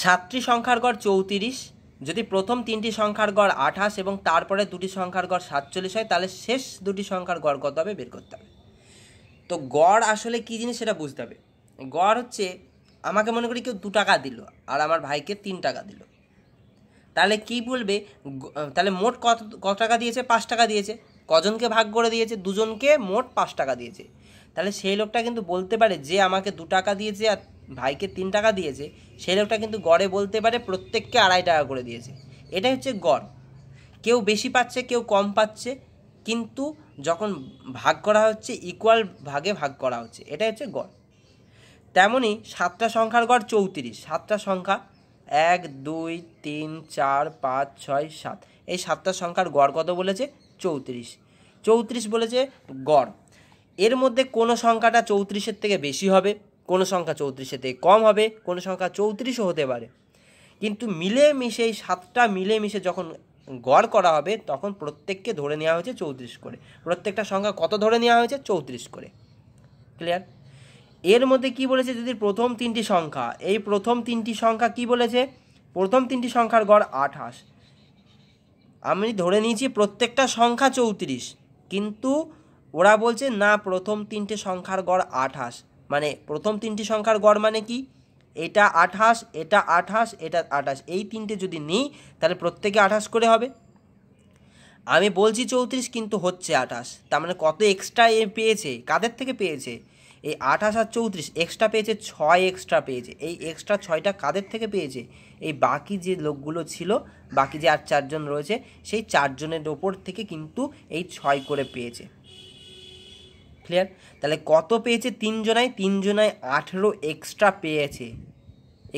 সাতটি সংখ্যার গড় 34, যদি প্রথম তিনটি সংখ্যার গড় 28 এবং তারপরে দুটি সংখ্যার গড় 47 হয়, তাহলে শেষ দুটি সংখ্যার গড় কত হবে বের করতে হবে। তো গড় আসলে কী জিনিস সেটা বুঝতে হবে। গড় হচ্ছে, আমাকে মনে করি কেউ 2 টাকা দিল আর আমার ভাইকে 3 টাকা দিল, তাহলে কি বলবে, তাহলে মোট কত টাকা দিয়েছে? 5 টাকা দিয়েছে। কজনকে ভাগ করে দিয়েছে? দুজনকে, মোট 5 টাকা দিয়েছে। তাহলে সেই লোকটা কিন্তু বলতে পারে যে আমাকে 2 টাকা দিয়েছে আর ভাইকে 3 টাকা দিয়েছে, সেই লোকটা কিন্তু গড়ে বলতে পারে প্রত্যেককে 2.5 টাকা করে দিয়েছে। এটাই হচ্ছে গড়। কেউ বেশি পাচ্ছে, কেউ কম পাচ্ছে, কিন্তু যখন ভাগ করা হচ্ছে ইকুয়াল ভাগে ভাগ করা হচ্ছে, এটাই হচ্ছে গড়। তেমনই 7টা সংখ্যার গড় 34। 7টা সংখ্যা 1 2 3 4 5 6 7, এই 7টা সংখ্যার গড় কত বলেছে? 34। 34 বলেছে গড়। এর মধ্যে কোনো সংখ্যাটা 34-এর থেকে বেশি হবে, কোনো সংখ্যা 34-এর থেকে কম হবে, কোনো সংখ্যা 34ও হতে পারে, কিন্তু মিলেমিশে এই 7টা মিলেমিশে যখন গড় করা হবে তখন প্রত্যেককে ধরে নেওয়া হয়েছে 34 করে। প্রত্যেকটা সংখ্যা কত ধরে নেওয়া হয়েছে? 34 করে। ক্লিয়ার? এর মধ্যে কি বলেছে? যদি প্রথম তিনটি সংখ্যা, এই প্রথম তিনটি সংখ্যা কি বলেছে? প্রথম তিনটি সংখ্যার গড় 28। আমি ধরে নিয়েছি প্রত্যেকটা সংখ্যা 34, কিন্তু ওরা বলছে না প্রথম তিনটে সংখ্যার গড় 28। মানে প্রথম তিনটি সংখ্যার গড় মানে কি? এটা 28, এটা 28, এটা 28, এই তিনটে যদি নিই তাহলে প্রত্যেকে 28 করে হবে। আমি বলছি 34 কিন্তু হচ্ছে 28, তার মানে কত এক্সট্রা এ পেয়েছে? কাদের থেকে পেয়েছে? এই 28 আর 34 এক্সট্রা পেয়েছে, 6 এক্সট্রা পেয়েছে। এই এক্সট্রা 6টা কাদের থেকে পেয়েছে? এই বাকি যে লোকগুলো ছিল, বাকি যে আর 4 জন রয়েছে, সেই 4 জনের ওপর থেকে কিন্তু এই 6 করে পেয়েছে। ক্লিয়ার? তাহলে কত পেয়েছে? 3 জনায় 18 এক্সট্রা পেয়েছে।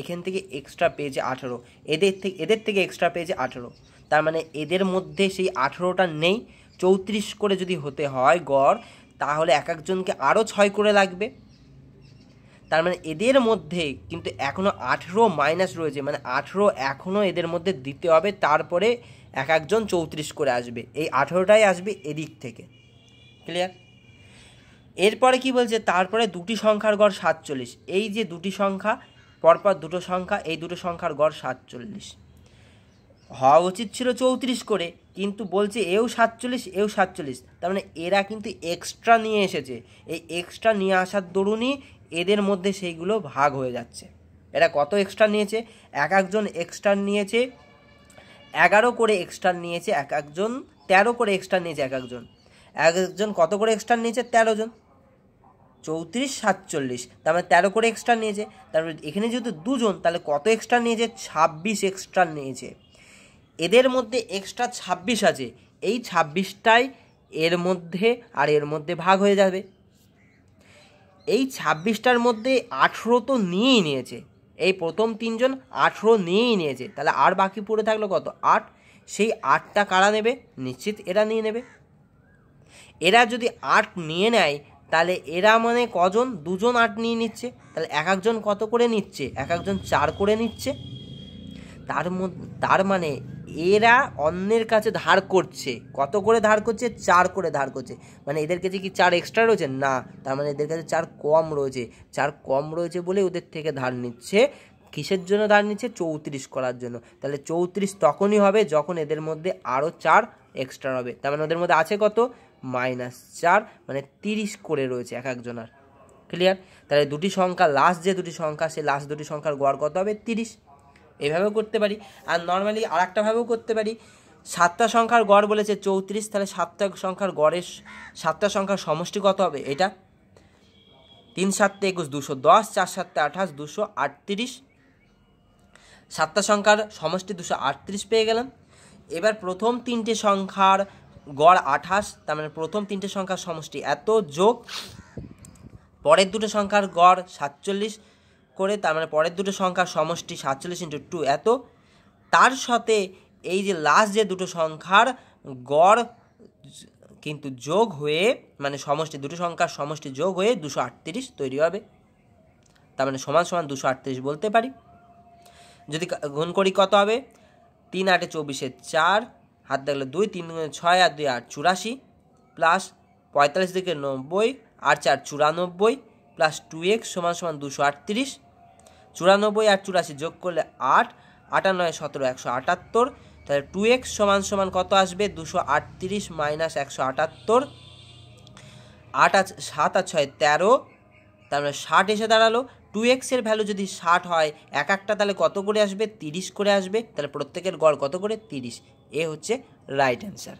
এখান থেকে এক্সট্রা পেয়েছে 18, এদের থেকে এক্সট্রা পেয়েছে 18। তার মানে এদের মধ্যে সেই 18টা নেই। 34 করে যদি হতে হয় গড়, তাহলে এক একজনকে আরও 6 করে লাগবে। তার মানে এদের মধ্যে কিন্তু এখনও 18 মাইনাস রয়েছে, মানে 18 এখনও এদের মধ্যে দিতে হবে, তারপরে এক একজন 34 করে আসবে। এই 18টাই আসবে এদিক থেকে। ক্লিয়ার? এরপরে কি বলছে? তারপরে দুটি সংখ্যার গড় 47। এই যে দুটি সংখ্যা, পরপর দুটো সংখ্যা, এই দুটো সংখ্যার গড় 47 হওয়া উচিত ছিল 34 করে, কিন্তু বলছে এও 47, এও 47। তার মানে এরা কিন্তু এক্সট্রা নিয়ে এসেছে। এই এক্সট্রা নিয়ে আসার দরুনই এদের মধ্যে সেইগুলো ভাগ হয়ে যাচ্ছে। এরা কত এক্সট্রা নিয়েছে? এক একজন এক্সট্রা নিয়েছে 11 করে এক্সট্রা নিয়েছে, এক একজন 13 করে এক্সট্রা নিয়েছে। এক একজন কত করে এক্সট্রা নিয়েছে? 13 জন। 34 47, তার মানে 13 করে এক্সট্রা নিয়েছে। তারপরে এখানে যেহেতু দুজন, তাহলে কত এক্সট্রা নিয়েছে? 26 এক্সট্রা নিয়েছে। এদের মধ্যে এক্সট্রা 26 আছে, এই 26টাই এর মধ্যে আর এর মধ্যে ভাগ হয়ে যাবে। এই 26টার মধ্যে 18 তো নিয়েই নিয়েছে, এই প্রথম তিনজন 18 নিয়েই নিয়েছে, তাহলে আর বাকি পড়ে থাকলো কত? 8। সেই 8টা কারা নেবে? নিশ্চিত এরা নিয়ে নেবে। এরা যদি 8 নিয়ে নেয় তাহলে এরা মানে কজন? দুজন 8 নিয়ে নিচ্ছে, তাহলে এক একজন কত করে নিচ্ছে? এক একজন 4 করে নিচ্ছে। তার মানে এরা অন্যের কাছে ধার করছে। কত করে ধার করছে? 4 করে ধার করছে। মানে এদের কাছে কি 4 এক্সট্রা রয়েছে? না, তার মানে এদের কাছে 4 কম রয়েছে। 4 কম রয়েছে বলে ওদের থেকে ধার নিচ্ছে। কিসের জন্য ধার নিচ্ছে? 34 করার জন্য। তাহলে 34 তখনই হবে যখন এদের মধ্যে আরও 4 এক্সট্রা হবে। তার মানে ওদের মধ্যে আছে কত? -4, মানে 30 করে রয়েছে এক একজনার। ক্লিয়ার? তাহলে দুটি সংখ্যা, লাস্ট যে দুটি সংখ্যা, সেই লাস্ট দুটি সংখ্যার গড় কত হবে? 30। এইভাবেও করতে পারি। আর নর্মালি আর একটাভাবেও করতে পারি। 7টা সংখ্যার গড় বলেছে 34, তাহলে 7টা সংখ্যার গড়ের 7টা সংখ্যার সমষ্টি কত হবে? এটা 3 7 21 210, 4 7 28 238। 7টা সংখ্যার সমষ্টি 238 পেয়ে গেলাম। এবার প্রথম তিনটে সংখ্যার গড় 28, তার মানে প্রথম তিনটে সংখ্যার সমষ্টি এত, যোগ পরের দুটো সংখ্যার গড় 47 করে, তার মানে পরের দুটো সংখ্যার সমষ্টি 47 × 2 এত, তার সাথে এই যে লাস্ট যে দুটো সংখ্যার গড় কিন্তু যোগ হয়ে, মানে সমষ্টি, দুটো সংখ্যার সমষ্টি যোগ হয়ে 238 তৈরি হবে। তার মানে সমান সমান 238 বলতে পারি। যদি গুণ করি কত হবে? 3 8 24 4, হাত দেখলে 2, 3 6 আর 2 8 84, প্লাস 45 দিকে 90 আর 4 94, প্লাস 2x সমান সমান 238, 94 আর 84 যোগ করলে 8, 8 আর 9 17, 178, তাহলে 2x সমান কত আসবে 238 মাইনাস 178, 8 আর 7 আর 6 13, তার মানে 60 এসে দাঁড়ালো। 2x এর ভ্যালু যদি 60 হয় এক একটা তাহলে কত করে আসবে 30 করে আসবে, তাহলে প্রত্যেকের গড় কত করে 30। এ হচ্ছে রাইট অ্যান্সার।